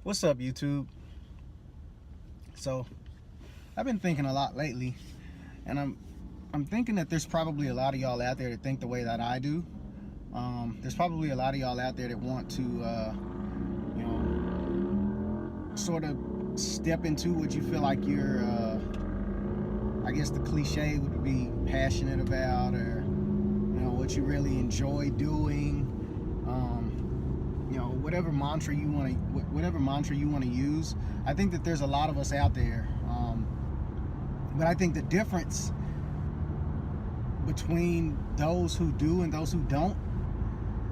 What's up, YouTube? So, I've been thinking a lot lately, and I'm thinking that there's probably a lot of y'all out there that think the way that I do. There's probably a lot of y'all out there that want to, sort of step into what you feel like you're, I guess the cliche would be passionate about, or what you really enjoy doing. Whatever mantra you want to use. I think that there's a lot of us out there, but I think the difference between those who do and those who don't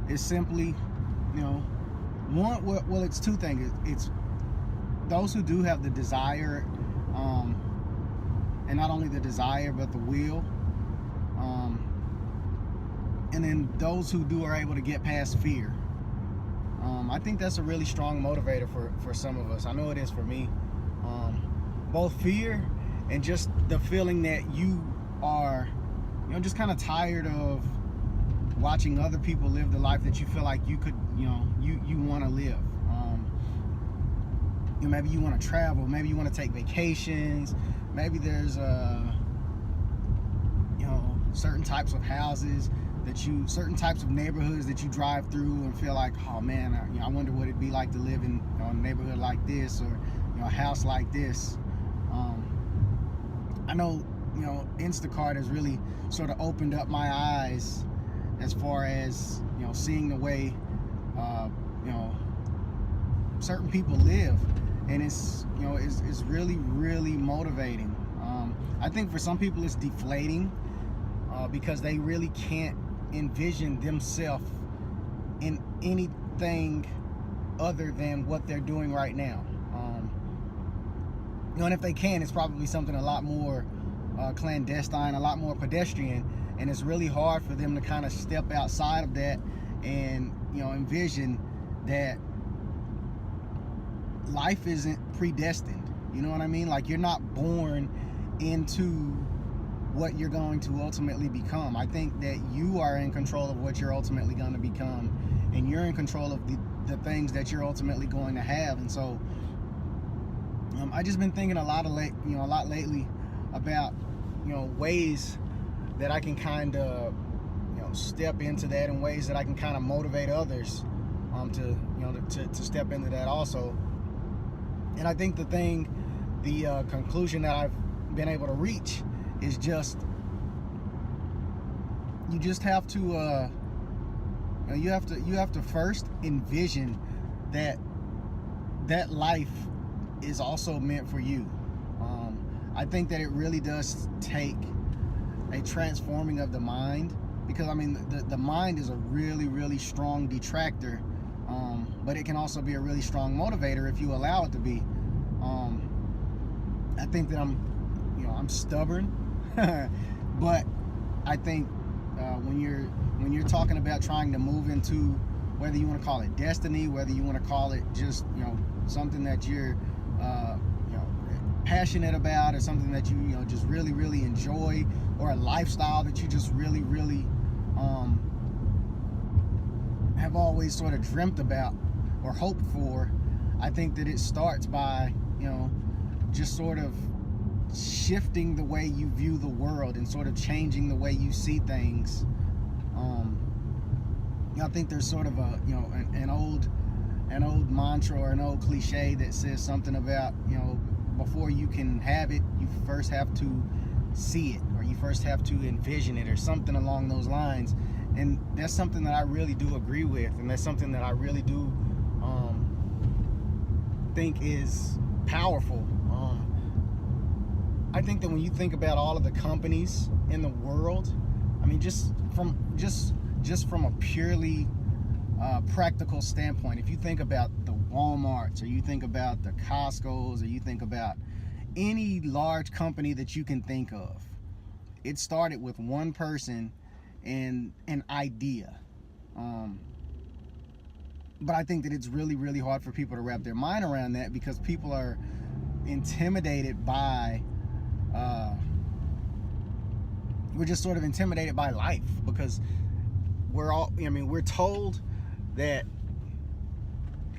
is simply, it's two things. It's those who do have the desire, and not only the desire but the will, and then those who do are able to get past fear. I think that's a really strong motivator for some of us. I know it is for me. Both fear and just the feeling that you are, just kind of tired of watching other people live the life that you feel like you could, you want to live. Maybe you want to travel. Maybe you want to take vacations. Maybe there's, certain types of houses certain types of neighborhoods that you drive through and feel like, oh man, I wonder what it'd be like to live in a neighborhood like this, or a house like this. I know, Instacart has really sort of opened up my eyes as far as, seeing the way, certain people live, and it's really, really motivating. I think for some people it's deflating, because they really can't envision themselves in anything other than what they're doing right now. And if they can, it's probably something a lot more clandestine, a lot more pedestrian, and it's really hard for them to kind of step outside of that and envision that life isn't predestined. You know what I mean? Like, you're not born into what you're going to ultimately become. I think that you are in control of what you're ultimately going to become, and you're in control of the things that you're ultimately going to have. And so I just been thinking a lot lately about ways that I can kind of step into that, and ways that I can kind of motivate others to step into that also. And I think the conclusion that I've been able to reach is just, you just have to you have to first envision that life is also meant for you. I think that it really does take a transforming of the mind, because the mind is a really, really strong detractor, but it can also be a really strong motivator if you allow it to be. I think that I'm stubborn, but I think when you're talking about trying to move into, whether you want to call it destiny, whether you want to call it just something that you're passionate about, or something that you just really, really enjoy, or a lifestyle that you just really, really have always sort of dreamt about or hoped for, I think that it starts by just sort of shifting the way you view the world, and sort of changing the way you see things. I think there's sort of a an old mantra or an old cliche that says something about before you can have it, you first have to see it, or you first have to envision it, or something along those lines. And that's something that I really do agree with, and that's something that I really do think is powerful. I think that when you think about all of the companies in the world, just from a purely practical standpoint, if you think about the Walmarts, or you think about the Costco's, or you think about any large company that you can think of, it started with one person and an idea. But I think that it's really, really hard for people to wrap their mind around that, because people are intimidated by we're just sort of intimidated by life, because we're told that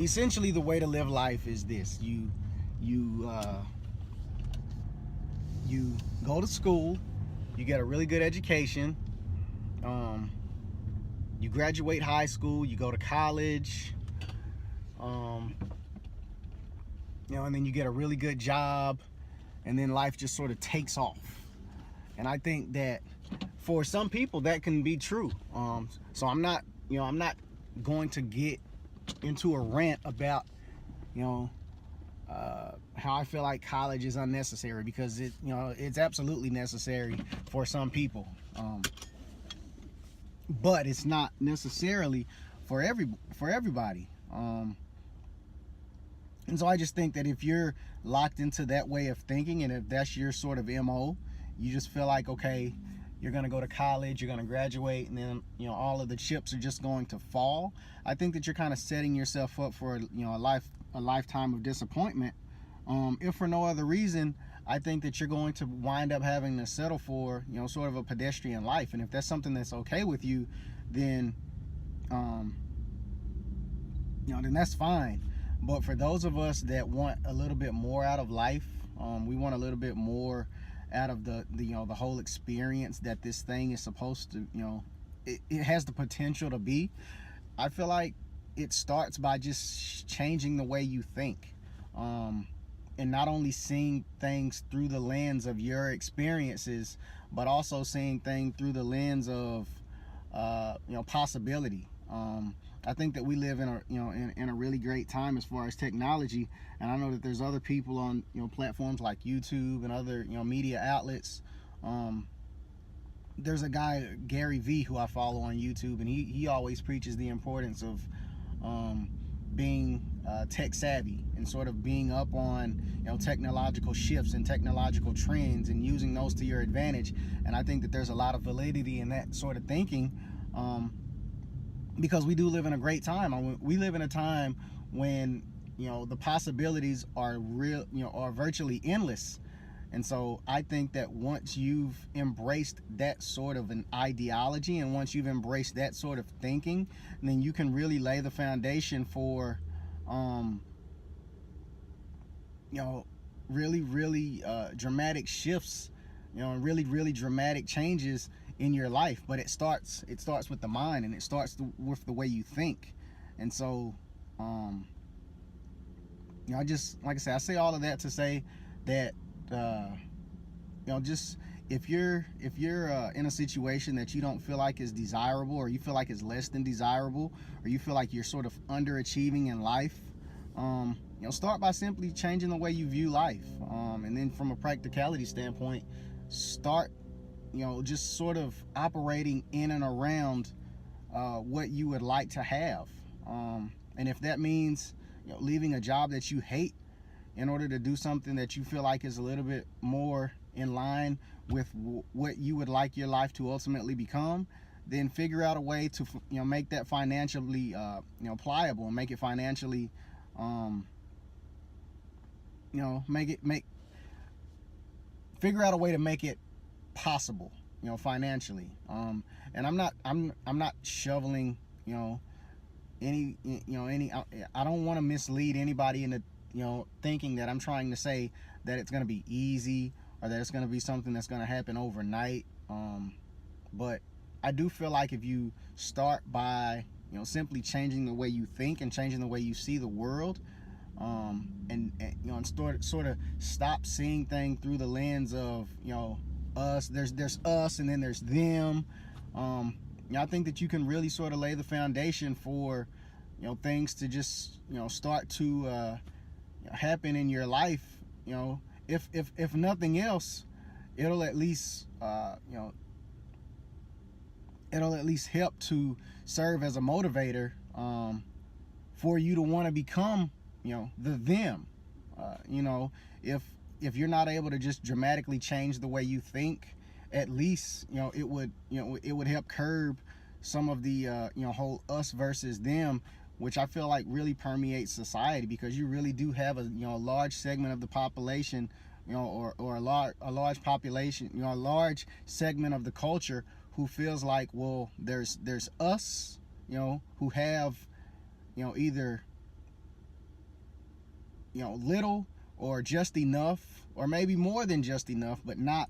essentially the way to live life is this: you you go to school, you get a really good education, you graduate high school, you go to college, and then you get a really good job, and then life just sort of takes off. And I think that for some people that can be true. So I'm not going to get into a rant about, how I feel like college is unnecessary, because it's absolutely necessary for some people. But it's not necessarily for everybody. And so I just think that if you're locked into that way of thinking, and if that's your sort of MO, you just feel like, okay, you're going to go to college, you're going to graduate, and then all of the chips are just going to fall. I think that you're kind of setting yourself up for a lifetime of disappointment. If for no other reason, I think that you're going to wind up having to settle for sort of a pedestrian life. And if that's something that's okay with you, then then that's fine. But for those of us that want a little bit more out of life, we want a little bit more out of the whole experience that this thing is supposed to, it has the potential to be. I feel like it starts by just changing the way you think, and not only seeing things through the lens of your experiences, but also seeing things through the lens of possibility. I think that we live in a really great time as far as technology, and I know that there's other people on platforms like YouTube and other media outlets. There's a guy, Gary V, who I follow on YouTube, and he always preaches the importance of being tech savvy and sort of being up on technological shifts and technological trends and using those to your advantage. And I think that there's a lot of validity in that sort of thinking. Because we do live in a great time. We live in a time when the possibilities are real, are virtually endless. And so I think that once you've embraced that sort of an ideology, and once you've embraced that sort of thinking, then you can really lay the foundation for really dramatic shifts, and really dramatic changes in your life. But it starts with the mind, and it starts with the way you think. And so I just, like I said, I say all of that to say that just if you're in a situation that you don't feel like is desirable, or you feel like it's less than desirable, or you feel like you're sort of underachieving in life, start by simply changing the way you view life, and then from a practicality standpoint, start just sort of operating in and around what you would like to have. And if that means leaving a job that you hate in order to do something that you feel like is a little bit more in line with what you would like your life to ultimately become, then figure out a way to make that financially pliable, and make it financially figure out a way to make it possible financially. And I'm not shoveling any I don't want to mislead anybody into thinking that I'm trying to say that it's going to be easy, or that it's going to be something that's going to happen overnight. But I do feel like if you start by simply changing the way you think and changing the way you see the world, and sort of stop seeing things through the lens of us. There's us, and then there's them. I think that you can really sort of lay the foundation for things to just start to happen in your life. If nothing else, it'll at least help to serve as a motivator for you to want to become the them. If you're not able to just dramatically change the way you think, at least it would help curb some of the whole us versus them, which I feel like really permeates society, because you really do have a large segment of the population, or a large population, a large segment of the culture who feels like, well, there's us, who have either little or just enough, or maybe more than just enough, but not,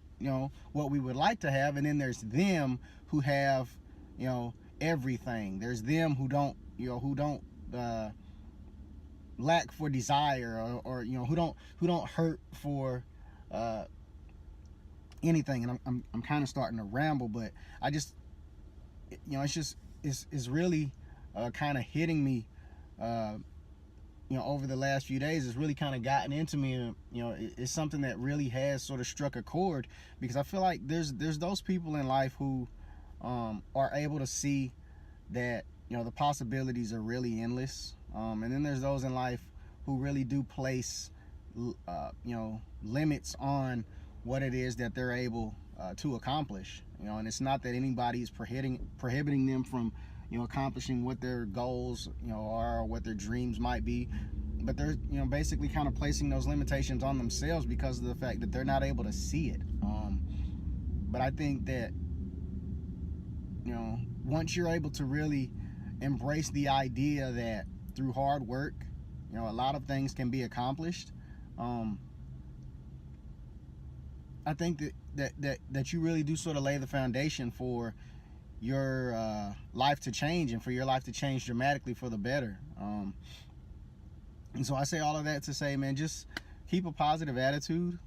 what we would like to have. And then there's them who have, everything. There's them who don't, lack for desire, or who don't hurt for anything. And I'm kind of starting to ramble, but I just, it's really kind of hitting me, over the last few days. It's really kind of gotten into me, and it's something that really has sort of struck a chord, because I feel like there's those people in life who are able to see that the possibilities are really endless, and then there's those in life who really do place limits on what it is that they're able to accomplish. And it's not that anybody is prohibiting them from accomplishing what their goals are, or what their dreams might be, but they're basically kind of placing those limitations on themselves because of the fact that they're not able to see it. But I think that once you're able to really embrace the idea that through hard work a lot of things can be accomplished, I think that you really do sort of lay the foundation for your life to change, and for your life to change dramatically for the better. And so I say all of that to say, man, just keep a positive attitude.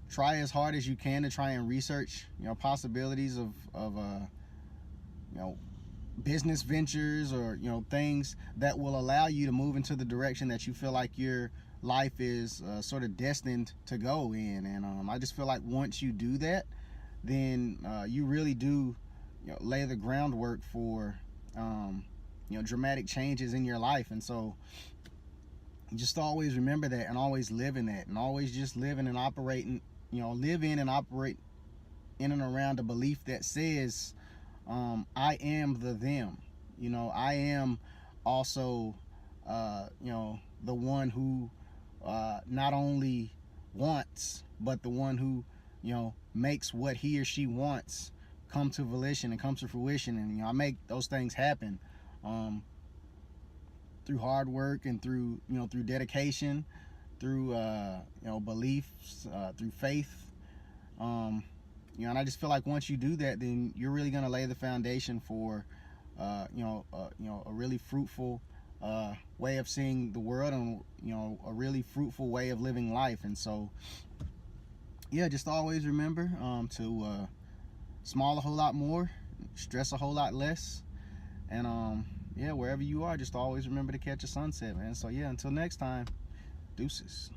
Try as hard as you can to try and research possibilities of business ventures, or things that will allow you to move into the direction that you feel like your life is sort of destined to go in. And I just feel like once you do that, then you really do lay the groundwork for dramatic changes in your life. And so just always remember that, and always live in that, and always just live in and operate in and around a belief that says, I am the them. I am also the one who not only wants, but the one who makes what he or she wants come to volition and come to fruition. And I make those things happen through hard work, and through dedication, through beliefs, through faith. And I just feel like once you do that, then you're really going to lay the foundation for a really fruitful way of seeing the world, and a really fruitful way of living life. And so just always remember to smile a whole lot more, stress a whole lot less, and wherever you are, just always remember to catch a sunset, man. So until next time, deuces.